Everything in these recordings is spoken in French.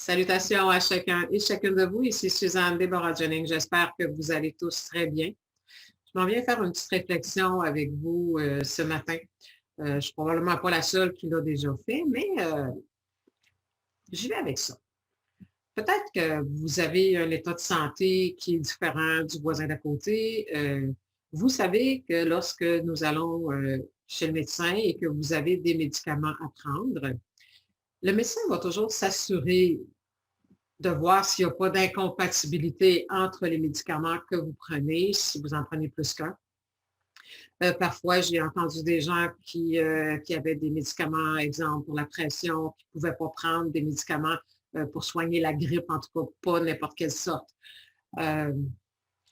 Salutations à chacun et chacune de vous. Ici Suzanne Déborah-Jennings. J'espère que vous allez tous très bien. Je m'en viens faire une petite réflexion avec vous ce matin. Je ne suis probablement pas la seule qui l'a déjà fait, mais j'y vais avec ça. Peut-être que vous avez un état de santé qui est différent du voisin d'à côté. Vous savez que lorsque nous allons chez le médecin et que vous avez des médicaments à prendre, le médecin va toujours s'assurer de voir s'il n'y a pas d'incompatibilité entre les médicaments que vous prenez, si vous en prenez plus qu'un. Parfois, j'ai entendu des gens qui avaient des médicaments, exemple, pour la pression, qui ne pouvaient pas prendre des médicaments pour soigner la grippe, en tout cas pas n'importe quelle sorte.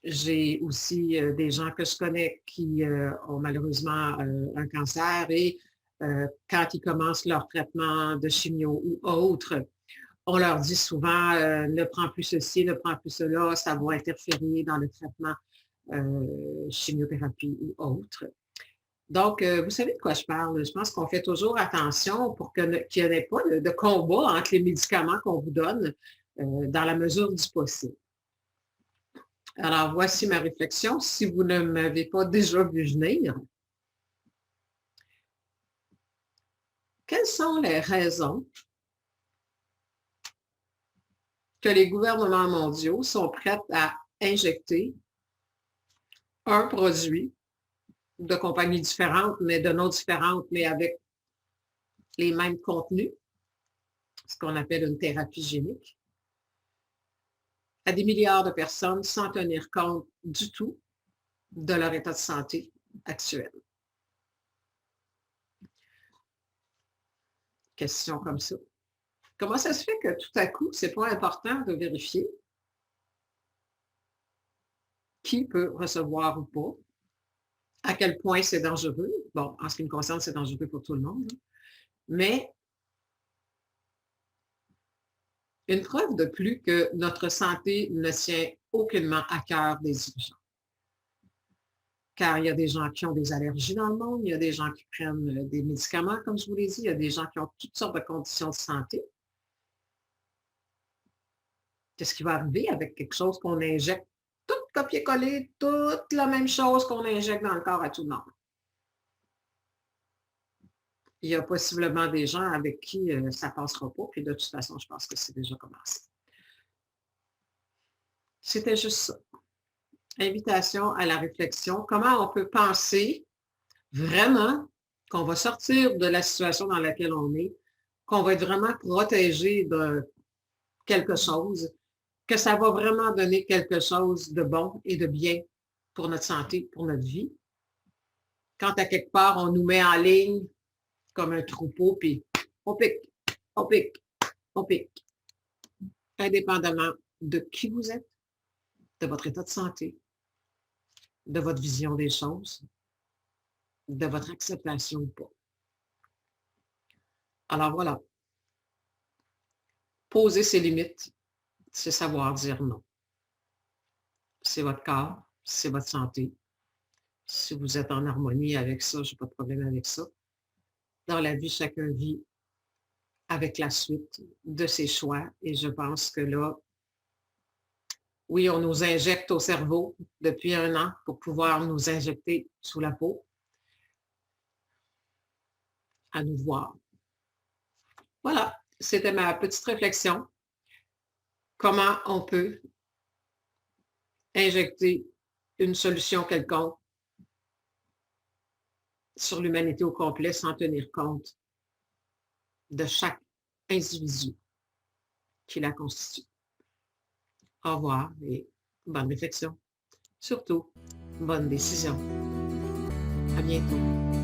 J'ai aussi des gens que je connais qui ont malheureusement un cancer et quand ils commencent leur traitement de chimio ou autre, on leur dit souvent ne prends plus ceci, ne prends plus cela, ça va interférer dans le traitement chimiothérapie ou autre. Donc, vous savez de quoi je parle. Je pense qu'on fait toujours attention pour qu'il n'y ait pas de combat entre les médicaments qu'on vous donne dans la mesure du possible. Alors, voici ma réflexion. Si vous ne m'avez pas déjà vu venir, quelles sont les raisons que les gouvernements mondiaux sont prêts à injecter un produit de compagnies différentes, mais de noms différentes, mais avec les mêmes contenus, ce qu'on appelle une thérapie génique, à des milliards de personnes sans tenir compte du tout de leur état de santé actuel. Question comme ça. Comment ça se fait que tout à coup, ce n'est pas important de vérifier qui peut recevoir ou pas, à quel point c'est dangereux. Bon, en ce qui me concerne, c'est dangereux pour tout le monde, mais une preuve de plus que notre santé ne tient aucunement à cœur des dirigeants. Car il y a des gens qui ont des allergies dans le monde, il y a des gens qui prennent des médicaments, comme je vous l'ai dit, il y a des gens qui ont toutes sortes de conditions de santé. Qu'est-ce qui va arriver avec quelque chose qu'on injecte, tout copier-coller, toute la même chose qu'on injecte dans le corps à tout le monde? Il y a possiblement des gens avec qui ça ne passera pas, puis de toute façon, je pense que c'est déjà commencé. C'était juste ça. Invitation à la réflexion. Comment on peut penser vraiment qu'on va sortir de la situation dans laquelle on est, qu'on va être vraiment protégé de quelque chose, que ça va vraiment donner quelque chose de bon et de bien pour notre santé, pour notre vie. Quand à quelque part, on nous met en ligne comme un troupeau, puis on pique, on pique, on pique. Indépendamment de qui vous êtes, de votre état de santé, de votre vision des choses, de votre acceptation ou pas. Alors voilà. Poser ses limites, c'est savoir dire non. C'est votre corps, c'est votre santé. Si vous êtes en harmonie avec ça, je n'ai pas de problème avec ça. Dans la vie, chacun vit avec la suite de ses choix. Et je pense que là, oui, on nous injecte au cerveau depuis 1 an pour pouvoir nous injecter sous la peau. À nous voir. Voilà, c'était ma petite réflexion. Comment on peut injecter une solution quelconque sur l'humanité au complet sans tenir compte de chaque individu qui la constitue. Au revoir et bonne réflexion. Surtout, bonne décision. À bientôt.